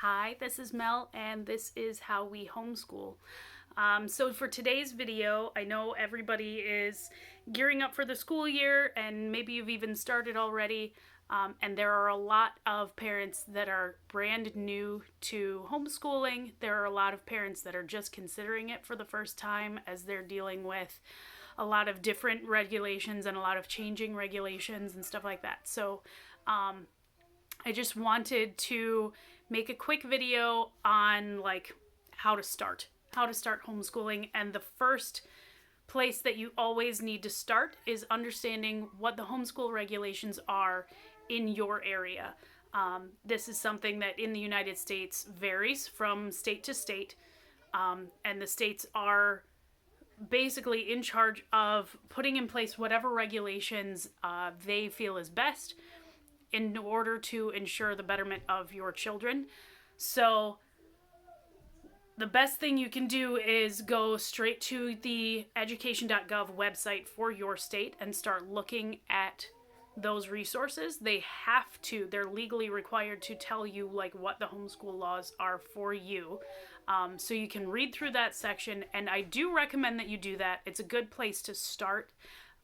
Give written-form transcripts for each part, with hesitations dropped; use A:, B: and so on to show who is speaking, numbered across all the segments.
A: Hi, this is Mel, and this is how we homeschool. So for today's video, I know everybody is gearing up for the school year, and maybe you've even started already, and there are a lot of parents that are brand new to homeschooling. There are a lot of parents that are just considering it for the first time as they're dealing with a lot of different regulations and a lot of changing regulations and stuff like that. So I just wanted to make a quick video on like how to start homeschooling. And the first place that you always need to start is understanding what the homeschool regulations are in your area. This is something that in the United States varies from state to state, and the states are basically in charge of putting in place whatever regulations they feel is best in order to ensure the betterment of your children. So the best thing you can do is go straight to the education.gov website for your state and start looking at those resources. They're legally required to tell you like what the homeschool laws are for you. So you can read through that section, and I do recommend that you do that. It's a good place to start.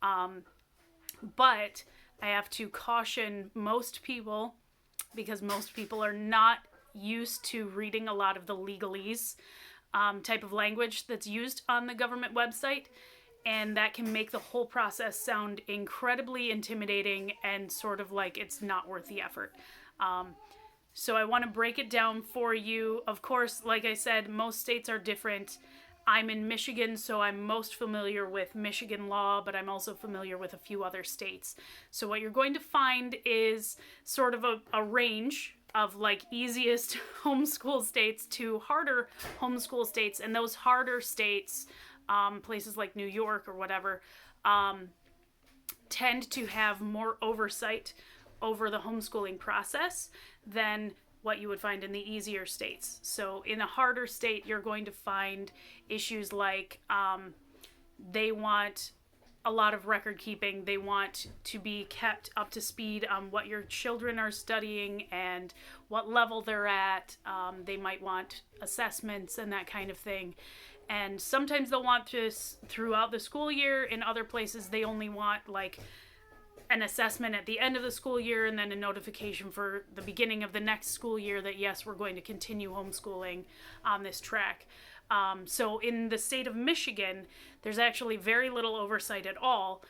A: But I have to caution most people, because most people are not used to reading a lot of the legalese type of language that's used on the government website, and that can make the whole process sound incredibly intimidating and sort of like it's not worth the effort. So I want to break it down for you. Of course, like I said, most states are different. I'm in Michigan, so I'm most familiar with Michigan law, but I'm also familiar with a few other states. So what you're going to find is sort of a range of like easiest homeschool states to harder homeschool states. And those harder states, places like New York or whatever, tend to have more oversight over the homeschooling process than what you would find in the easier states. So in a harder state, you're going to find issues like they want a lot of record keeping. They want to be kept up to speed on what your children are studying and what level they're at. They might want assessments and that kind of thing. And sometimes they'll want this throughout the school year. In other places, they only want like an assessment at the end of the school year and then a notification for the beginning of the next school year that yes, we're going to continue homeschooling on this track. So in the state of Michigan, there's actually very little oversight at all.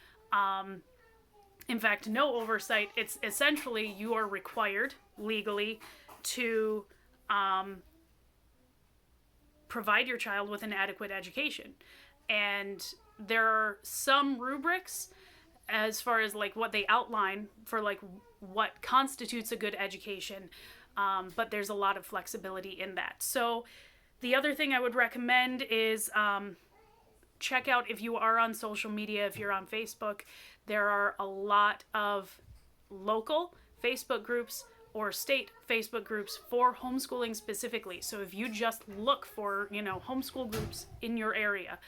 A: In fact, no oversight. It's essentially you are required legally to provide your child with an adequate education. And there are some rubrics as far as like what they outline for like what constitutes a good education, but there's a lot of flexibility in that. So the other thing I would recommend is check out, if you are on social media, if you're on Facebook, there are a lot of local Facebook groups or state Facebook groups for homeschooling specifically. So if you just look for, homeschool groups in your area,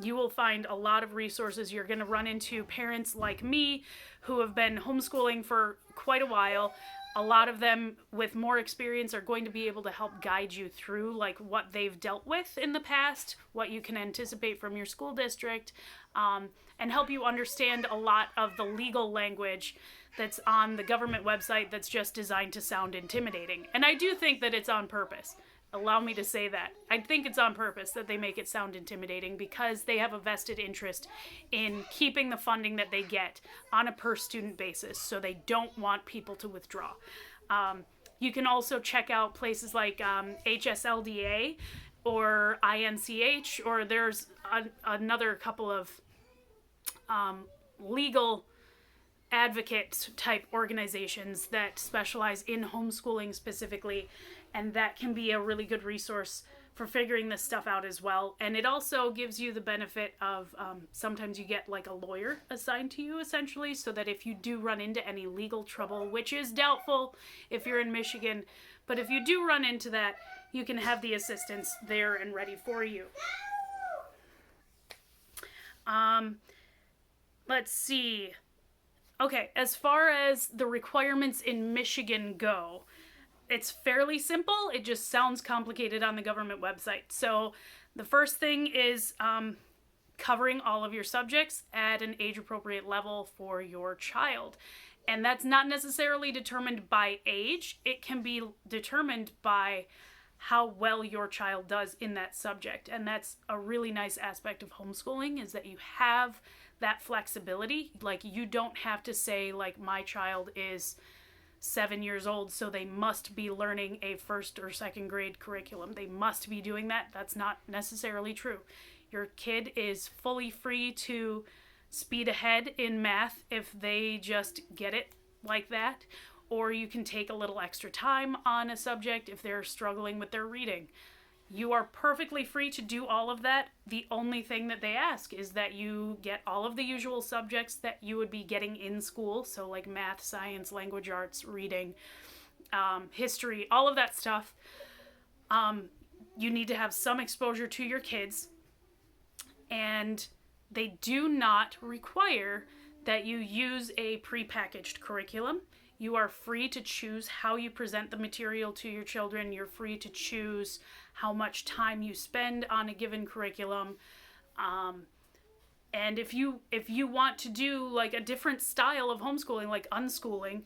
A: you will find a lot of resources. You're going to run into parents like me who have been homeschooling for quite a while. A lot of them with more experience are going to be able to help guide you through like what they've dealt with in the past, what you can anticipate from your school district, and help you understand a lot of the legal language that's on the government website that's just designed to sound intimidating. And I do think that it's on purpose. Allow me to say that. I think it's on purpose that they make it sound intimidating because they have a vested interest in keeping the funding that they get on a per student basis, so they don't want people to withdraw. You can also check out places like HSLDA or INCH, or there's another couple of legal advocate type organizations that specialize in homeschooling specifically, and that can be a really good resource for figuring this stuff out as well. And it also gives you the benefit of sometimes you get like a lawyer assigned to you essentially, so that if you do run into any legal trouble, which is doubtful if you're in Michigan, but if you do run into that, you can have the assistance there and ready for you. Let's see. Okay, as far as the requirements in Michigan go, it's fairly simple. It just sounds complicated on the government website. So the first thing is covering all of your subjects at an age-appropriate level for your child. And that's not necessarily determined by age. It can be determined by how well your child does in that subject. And that's a really nice aspect of homeschooling, is that you have that flexibility. Like, you don't have to say, like, my child is 7 years old, so they must be learning a first or second grade curriculum. They must be doing that. That's not necessarily true. Your kid is fully free to speed ahead in math if they just get it like that. Or you can take a little extra time on a subject if they're struggling with their reading. You are perfectly free to do all of that. The only thing that they ask is that you get all of the usual subjects that you would be getting in school. So like math, science, language arts, reading, history, all of that stuff. You need to have some exposure to your kids. And they do not require that you use a prepackaged curriculum. You are free to choose how you present the material to your children. You're free to choose how much time you spend on a given curriculum. And if you want to do like a different style of homeschooling, like unschooling,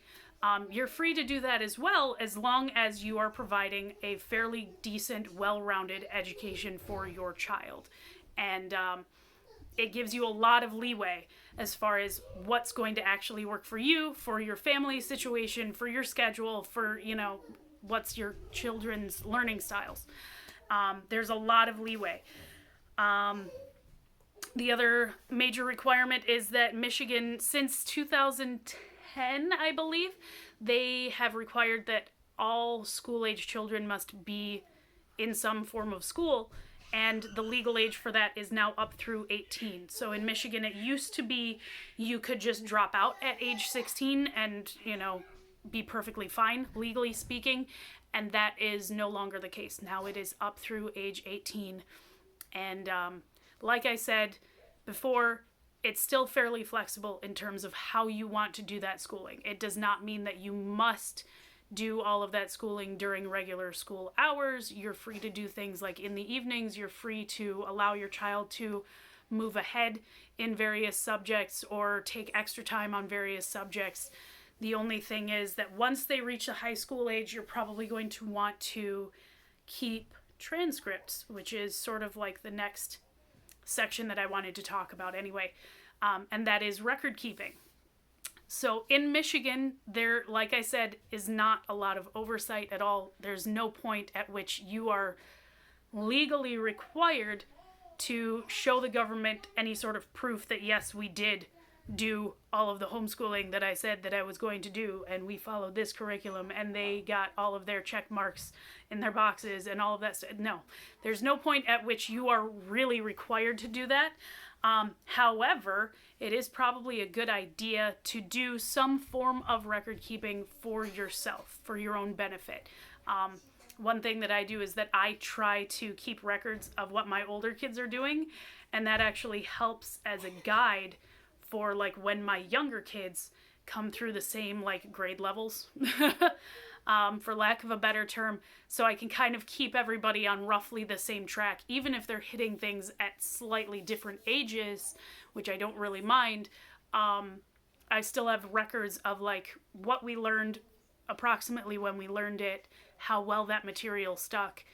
A: you're free to do that as well, as long as you are providing a fairly decent, well-rounded education for your child. And it gives you a lot of leeway as far as what's going to actually work for you, for your family situation, for your schedule, for, what's your children's learning styles. There's a lot of leeway. The other major requirement is that Michigan, since 2010, I believe, they have required that all school-age children must be in some form of school. And the legal age for that is now up through 18. So in Michigan, it used to be you could just drop out at age 16 and, be perfectly fine, legally speaking. And that is no longer the case. Now it is up through age 18. And like I said before, it's still fairly flexible in terms of how you want to do that schooling. It does not mean that you must do all of that schooling during regular school hours. You're free to do things like in the evenings. You're free to allow your child to move ahead in various subjects or take extra time on various subjects. The only thing is that once they reach the high school age, you're probably going to want to keep transcripts, which is sort of like the next section that I wanted to talk about anyway, and that is record keeping. So in Michigan, there, like I said, is not a lot of oversight at all. There's no point at which you are legally required to show the government any sort of proof that, yes, we did do all of the homeschooling that I said that I was going to do, and we followed this curriculum, and they got all of their check marks in their boxes and all of that stuff. No, there's no point at which you are really required to do that. However, it is probably a good idea to do some form of record keeping for yourself, for your own benefit. One thing that I do is that I try to keep records of what my older kids are doing, and that actually helps as a guide for like when my younger kids come through the same like grade levels, for lack of a better term, so I can kind of keep everybody on roughly the same track, even if they're hitting things at slightly different ages, which I don't really mind. I still have records of like what we learned approximately when we learned it, how well that material stuck,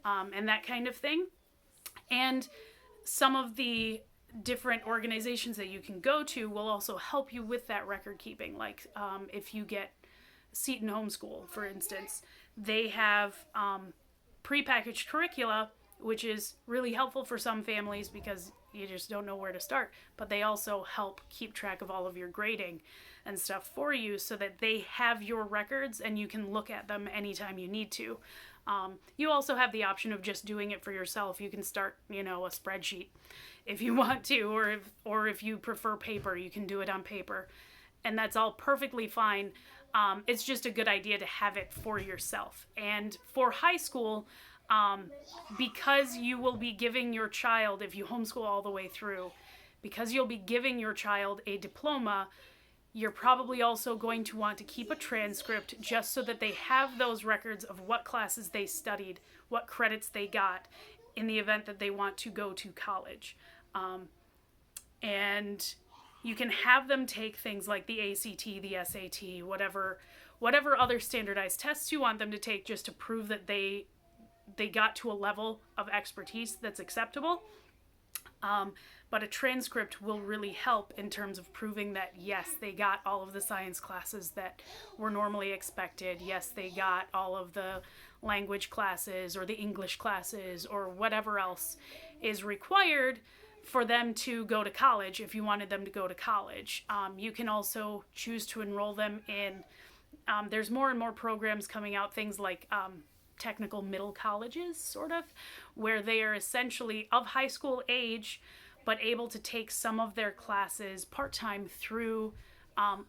A: and that kind of thing. And some of the different organizations that you can go to will also help you with that record keeping. Like if you get Seton Homeschool, for instance, they have prepackaged curricula, which is really helpful for some families because you just don't know where to start. But they also help keep track of all of your grading and stuff for you so that they have your records and you can look at them anytime you need to. You also have the option of just doing it for yourself. You can start, a spreadsheet if you want to, or if you prefer paper, you can do it on paper. And that's all perfectly fine. It's just a good idea to have it for yourself. And for high school, because you will be giving your child, if you homeschool all the way through, because you'll be giving your child a diploma, You're probably also going to want to keep a transcript just so that they have those records of what classes they studied, what credits they got in the event that they want to go to college. And you can have them take things like the ACT, the SAT, whatever other standardized tests you want them to take, just to prove that they got to a level of expertise that's acceptable. But a transcript will really help in terms of proving that, yes, they got all of the science classes that were normally expected. Yes, they got all of the language classes or the English classes or whatever else is required for them to go to college if you wanted them to go to college. You can also choose to enroll them in, there's more and more programs coming out, things like technical middle colleges, sort of, where they are essentially of high school age, but able to take some of their classes part-time through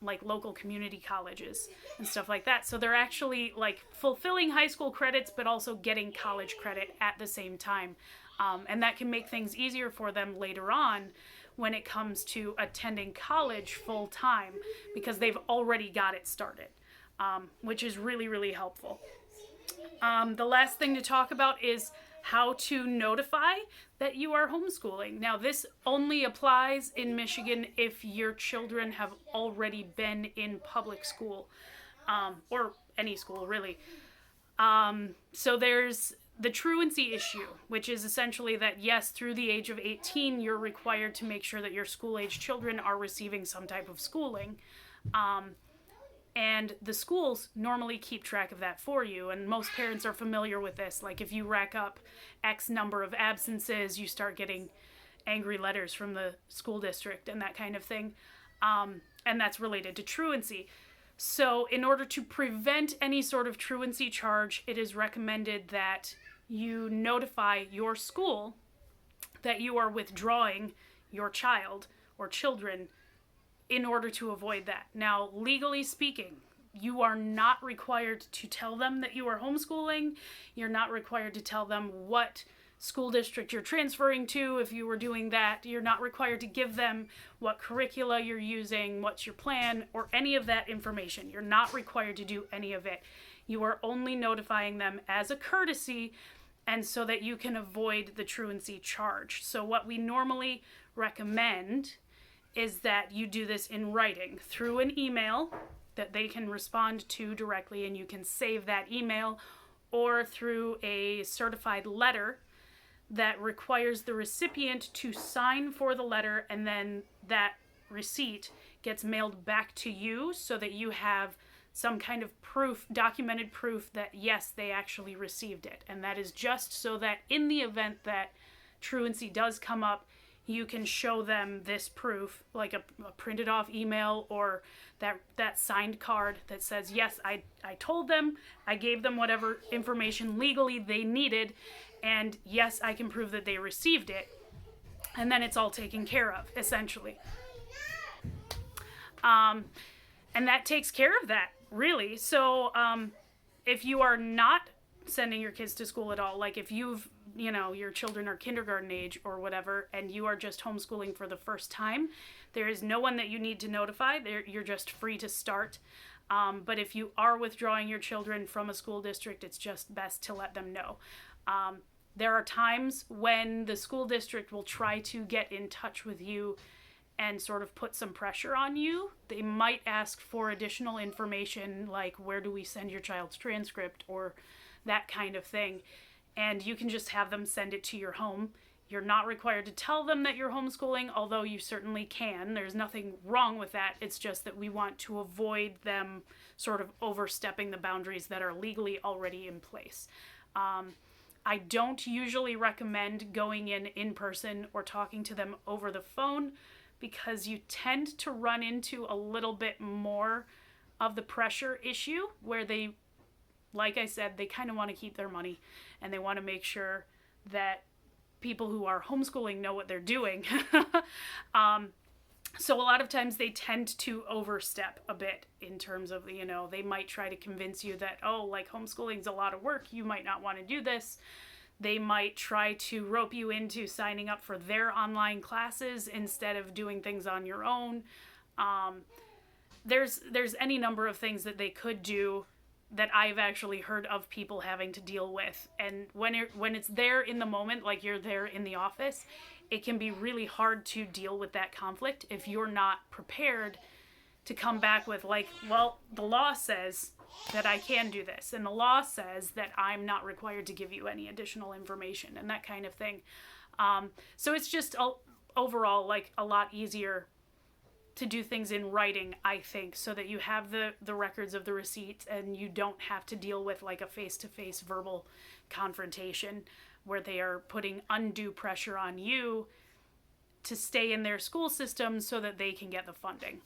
A: like local community colleges and stuff like that. So they're actually like fulfilling high school credits, but also getting college credit at the same time. And that can make things easier for them later on when it comes to attending college full-time, because they've already got it started, which is really, really helpful. The last thing to talk about is how to notify that you are homeschooling. Now, this only applies in Michigan if your children have already been in public school, or any school, really. So there's the truancy issue, which is essentially that, yes, through the age of 18, you're required to make sure that your school-age children are receiving some type of schooling. And the schools normally keep track of that for you, and most parents are familiar with this. Like, if you rack up X number of absences, you start getting angry letters from the school district and that kind of thing. And that's related to truancy. So in order to prevent any sort of truancy charge, it is recommended that you notify your school that you are withdrawing your child or children in order to avoid that. Now, legally speaking, you are not required to tell them that you are homeschooling. You're not required to tell them what school district you're transferring to if you were doing that. You're not required to give them what curricula you're using, what's your plan, or any of that information. You're not required to do any of it. You are only notifying them as a courtesy, and so that you can avoid the truancy charge. So what we normally recommend is that you do this in writing through an email that they can respond to directly, and you can save that email, or through a certified letter that requires the recipient to sign for the letter, and then that receipt gets mailed back to you so that you have some kind of proof, documented proof that yes, they actually received it. And that is just so that in the event that truancy does come up, you can show them this proof, like a printed off email or that signed card that says, yes, I told them, I gave them whatever information legally they needed, and yes, I can prove that they received it. And then it's all taken care of, essentially. And that takes care of that, really. So if you are not sending your kids to school at all, like if your children are kindergarten age or whatever, and you are just homeschooling for the first time, there is no one that you need to notify. You're just free to start. But if you are withdrawing your children from a school district, it's just best to let them know. There are times when the school district will try to get in touch with you and sort of put some pressure on you. They might ask for additional information, like where do we send your child's transcript or that kind of thing. And you can just have them send it to your home. You're not required to tell them that you're homeschooling, although you certainly can. There's nothing wrong with that. It's just that we want to avoid them sort of overstepping the boundaries that are legally already in place. I don't usually recommend going in person or talking to them over the phone, because you tend to run into a little bit more of the pressure issue where they, like I said, they kind of want to keep their money, and they want to make sure that people who are homeschooling know what they're doing. So a lot of times they tend to overstep a bit in terms of, they might try to convince you that, like homeschooling's a lot of work, you might not want to do this. They might try to rope you into signing up for their online classes instead of doing things on your own. there's any number of things that they could do that I've actually heard of people having to deal with. And when it's there in the moment, like you're there in the office, it can be really hard to deal with that conflict if you're not prepared to come back with, like, well, the law says that I can do this, and the law says that I'm not required to give you any additional information, and that kind of thing. So it's just overall like a lot easier to do things in writing, I think, so that you have the records of the receipts and you don't have to deal with like a face-to-face verbal confrontation where they are putting undue pressure on you to stay in their school system so that they can get the funding.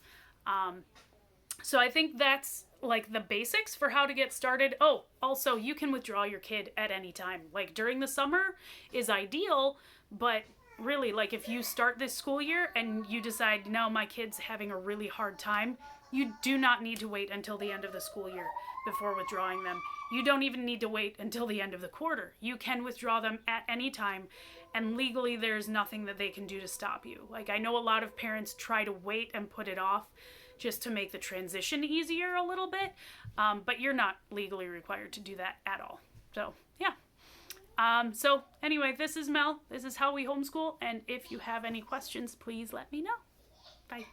A: So I think that's like the basics for how to get started. Oh, also, you can withdraw your kid at any time. Like during the summer is ideal, but really, like if you start this school year and you decide, no, my kid's having a really hard time, you do not need to wait until the end of the school year before withdrawing them. You don't even need to wait until the end of the quarter. You can withdraw them at any time, and legally there's nothing that they can do to stop you. Like I know a lot of parents try to wait and put it off just to make the transition easier a little bit, but you're not legally required to do that at all. So yeah. So anyway, this is Mel. This is how we homeschool. And if you have any questions, please let me know. Bye.